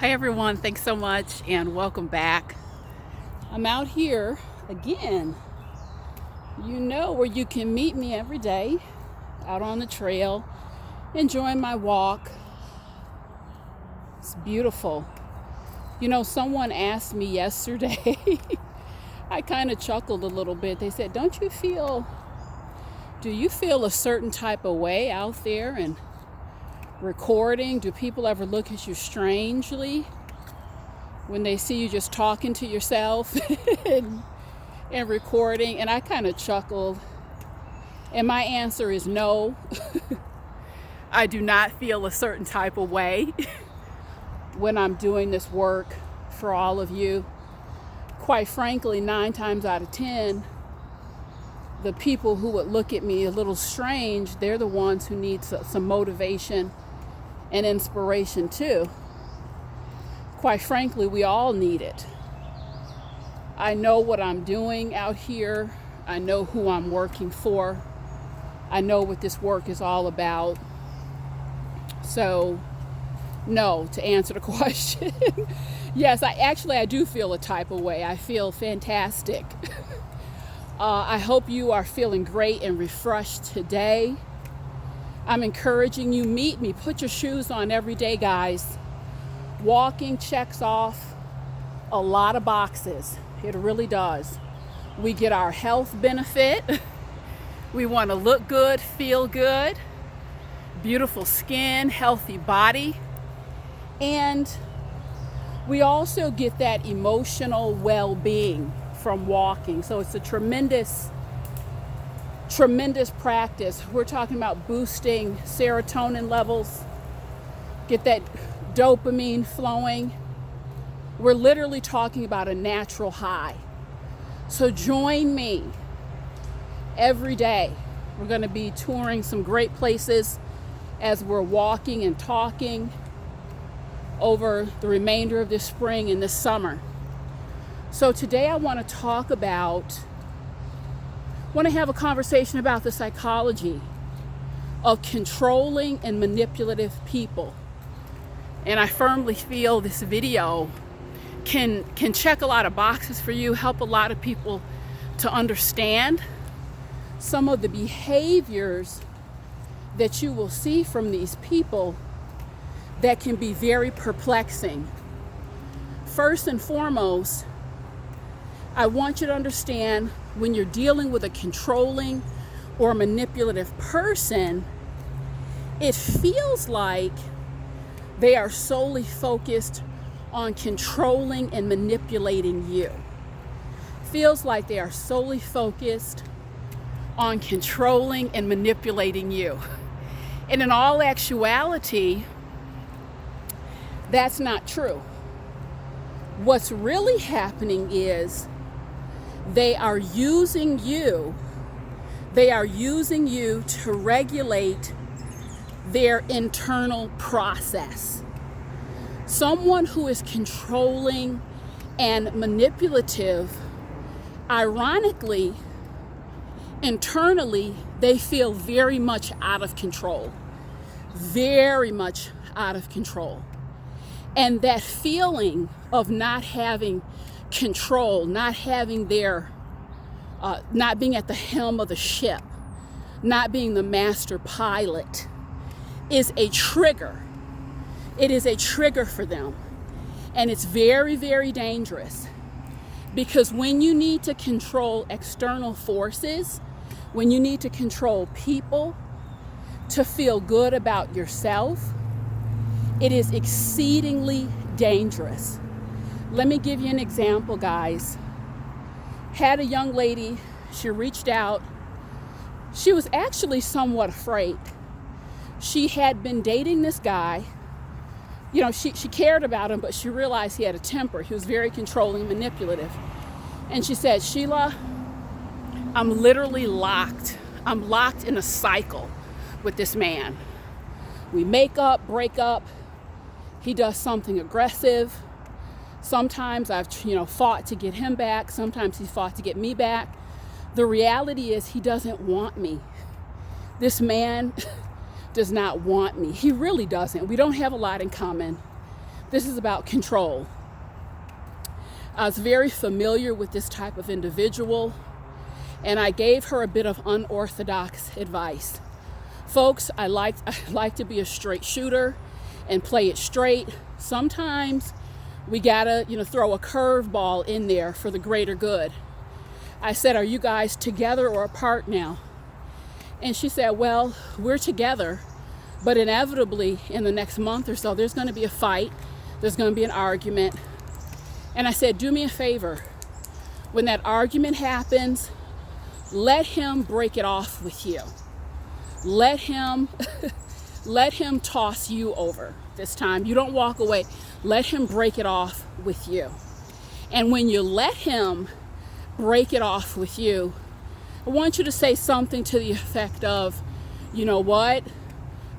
Hi everyone, thanks so much and welcome back. I'm out here again, where you can meet me every day out on the trail, enjoying my walk. It's beautiful. Someone asked me yesterday, I kind of chuckled a little bit. They said, do you feel a certain type of way out there and recording? Do people ever look at you strangely when they see you just talking to yourself and recording? And I kind of chuckled, and my answer is no. I do not feel a certain type of way when I'm doing this work for all of you. Quite frankly, 9 times out of 10, the people who would look at me a little strange, they're the ones who need some motivation and inspiration too. Quite frankly, we all need it. I know what I'm doing out here. I know who I'm working for. I know what this work is all about. So, no, to answer the question, yes, I do feel a type of way. I feel fantastic. I hope you are feeling great and refreshed today. I'm encouraging you, meet me, put your shoes on every day, guys. Walking checks off a lot of boxes. It really does. We get our health benefit. We want to look good, feel good, beautiful skin, healthy body. And we also get that emotional well-being from walking. So it's a tremendous practice. We're talking about boosting serotonin levels, get that dopamine flowing. We're literally talking about a natural high. So join me every day. We're going to be touring some great places as we're walking and talking over the remainder of this spring and this summer. So today I want to have a conversation about the psychology of controlling and manipulative people. And I firmly feel this video can check a lot of boxes for you, help a lot of people to understand some of the behaviors that you will see from these people that can be very perplexing. First and foremost, I want you to understand when you're dealing with a controlling or manipulative person, it feels like they are solely focused on controlling and manipulating you. Feels like they are solely focused on controlling and manipulating you. And in all actuality, that's not true. What's really happening is they are using you to regulate their internal process. Someone who is controlling and manipulative, ironically, internally, they feel very much out of control. Very much out of control. And that feeling of not having control, not having not being at the helm of the ship, not being the master pilot, is a trigger. It is a trigger for them. And it's very, very dangerous. Because when you need to control external forces, when you need to control people to feel good about yourself, it is exceedingly dangerous. Let me give you an example, guys. Had a young lady, she reached out. She was actually somewhat afraid. She had been dating this guy. She cared about him, but she realized he had a temper. He was very controlling, manipulative. And she said, Sheila, I'm literally locked. I'm locked in a cycle with this man. We make up, break up. He does something aggressive. Sometimes I've, fought to get him back. Sometimes he's fought to get me back. The reality is he doesn't want me. This man does not want me. He really doesn't. We don't have a lot in common. This is about control. I was very familiar with this type of individual, and I gave her a bit of unorthodox advice. Folks, I like to be a straight shooter and play it straight. Sometimes we gotta, throw a curveball in there for the greater good. I said, are you guys together or apart now? And she said, well, we're together, but inevitably in the next month or so, there's gonna be a fight, there's gonna be an argument. And I said, do me a favor. When that argument happens, let him break it off with you. Let him toss you over this time. You don't walk away. Let him break it off with you. And when you let him break it off with you, I want you to say something to the effect of, you know what?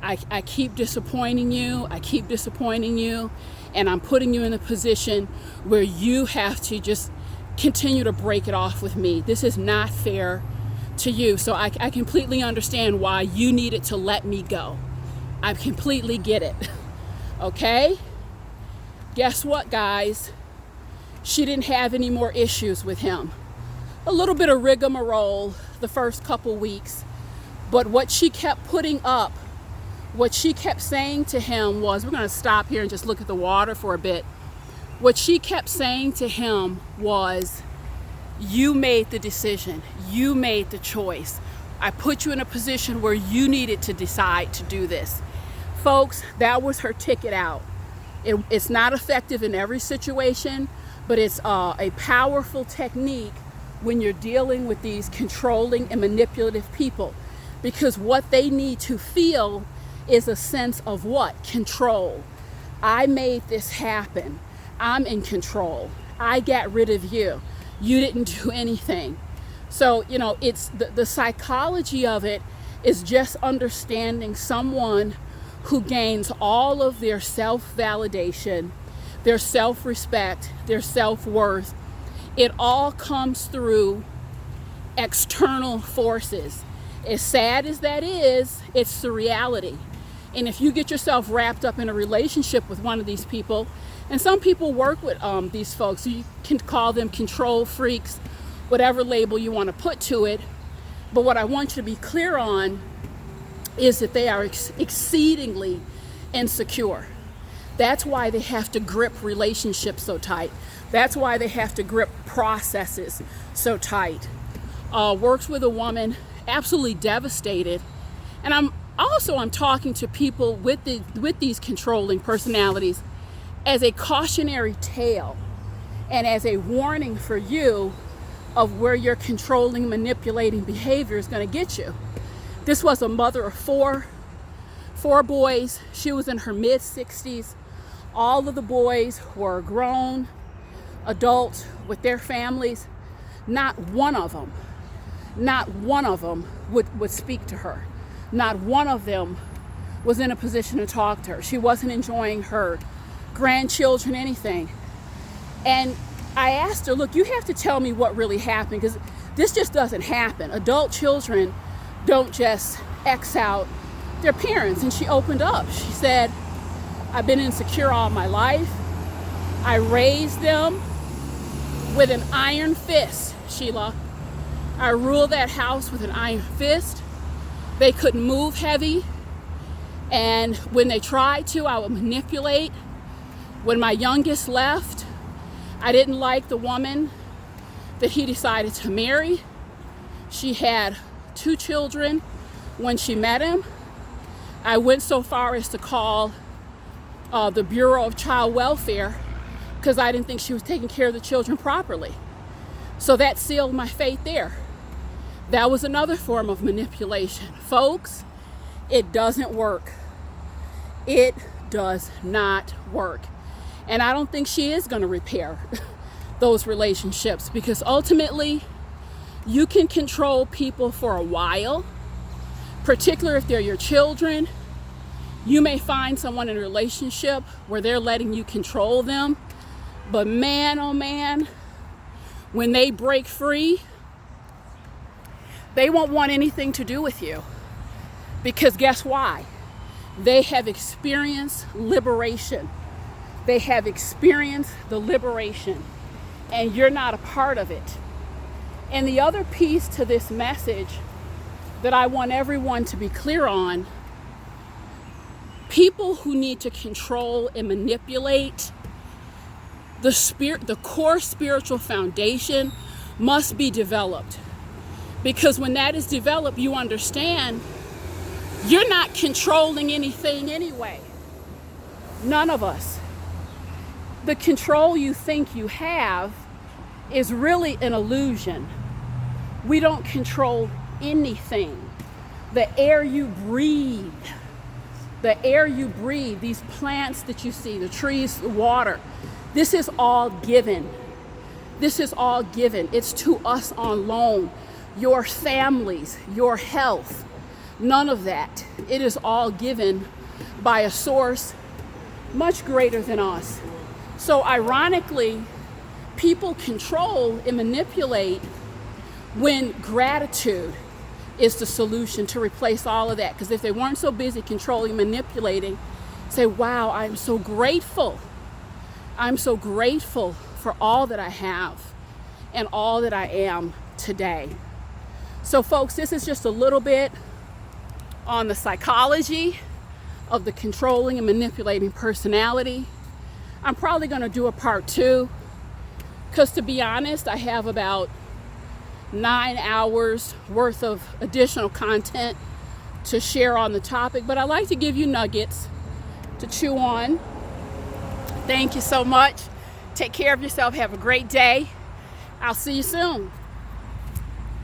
I keep disappointing you. I keep disappointing you. And I'm putting you in a position where you have to just continue to break it off with me. This is not fair to you. So I completely understand why you needed to let me go. I completely get it. Okay? Guess what, guys? She didn't have any more issues with him. A little bit of rigmarole the first couple weeks. But what she kept putting up, what she kept saying to him was, we're going to stop here and just look at the water for a bit. What she kept saying to him was, you made the decision. You made the choice. I put you in a position where you needed to decide to do this. Folks, that was her ticket out. It's not effective in every situation, but it's a powerful technique when you're dealing with these controlling and manipulative people. Because what they need to feel is a sense of what? Control. I made this happen. I'm in control. I got rid of you. You didn't do anything. So, it's the psychology of it is just understanding someone who gains all of their self-validation, their self-respect, their self-worth. It all comes through external forces. As sad as that is, it's the reality. And if you get yourself wrapped up in a relationship with one of these people, and some people work with these folks, so you can call them control freaks, whatever label you want to put to it. But what I want you to be clear on is that they are exceedingly insecure. That's why they have to grip relationships so tight. That's why they have to grip processes so tight. Works with a woman, absolutely devastated. And I'm talking to people with these controlling personalities as a cautionary tale and as a warning for you of where your controlling, manipulating behavior is going to get you. This was a mother of four boys. She was in her mid-60s. All of the boys were grown adults with their families. Not one of them would speak to her. Not one of them was in a position to talk to her. She wasn't enjoying her grandchildren, anything. And I asked her, look, you have to tell me what really happened, because this just doesn't happen. Adult children don't just X out their parents. And she opened up. She said, I've been insecure all my life. I raised them with an iron fist, Sheila. I ruled that house with an iron fist. They couldn't move heavy. And when they tried to, I would manipulate. When my youngest left, I didn't like the woman that he decided to marry. She had 2 children when she met him. I went so far as to call the Bureau of Child Welfare because I didn't think she was taking care of the children properly. So that sealed my fate there. That was another form of manipulation. Folks, it doesn't work. It does not work. And I don't think she is going to repair those relationships, because ultimately you can control people for a while, particularly if they're your children. You may find someone in a relationship where they're letting you control them, but man, oh man, when they break free, they won't want anything to do with you, because guess why? They have experienced liberation. They have experienced the liberation, and you're not a part of it. And the other piece to this message that I want everyone to be clear on, people who need to control and manipulate, the core spiritual foundation must be developed. Because when that is developed, you understand you're not controlling anything anyway. None of us. The control you think you have is really an illusion. We don't control anything. The air you breathe, these plants that you see, the trees, the water, this is all given. This is all given. It's to us on loan. Your families, your health, none of that. It is all given by a source much greater than us. So ironically, people control and manipulate when gratitude is the solution to replace all of that. Because if they weren't so busy controlling, manipulating, say, wow, I'm so grateful. I'm so grateful for all that I have and all that I am today. So folks, this is just a little bit on the psychology of the controlling and manipulating personality. I'm probably going to do a part 2 because, to be honest, I have about 9 hours worth of additional content to share on the topic, but I like to give you nuggets to chew on. Thank you so much. Take care of yourself. Have a great day. I'll see you soon.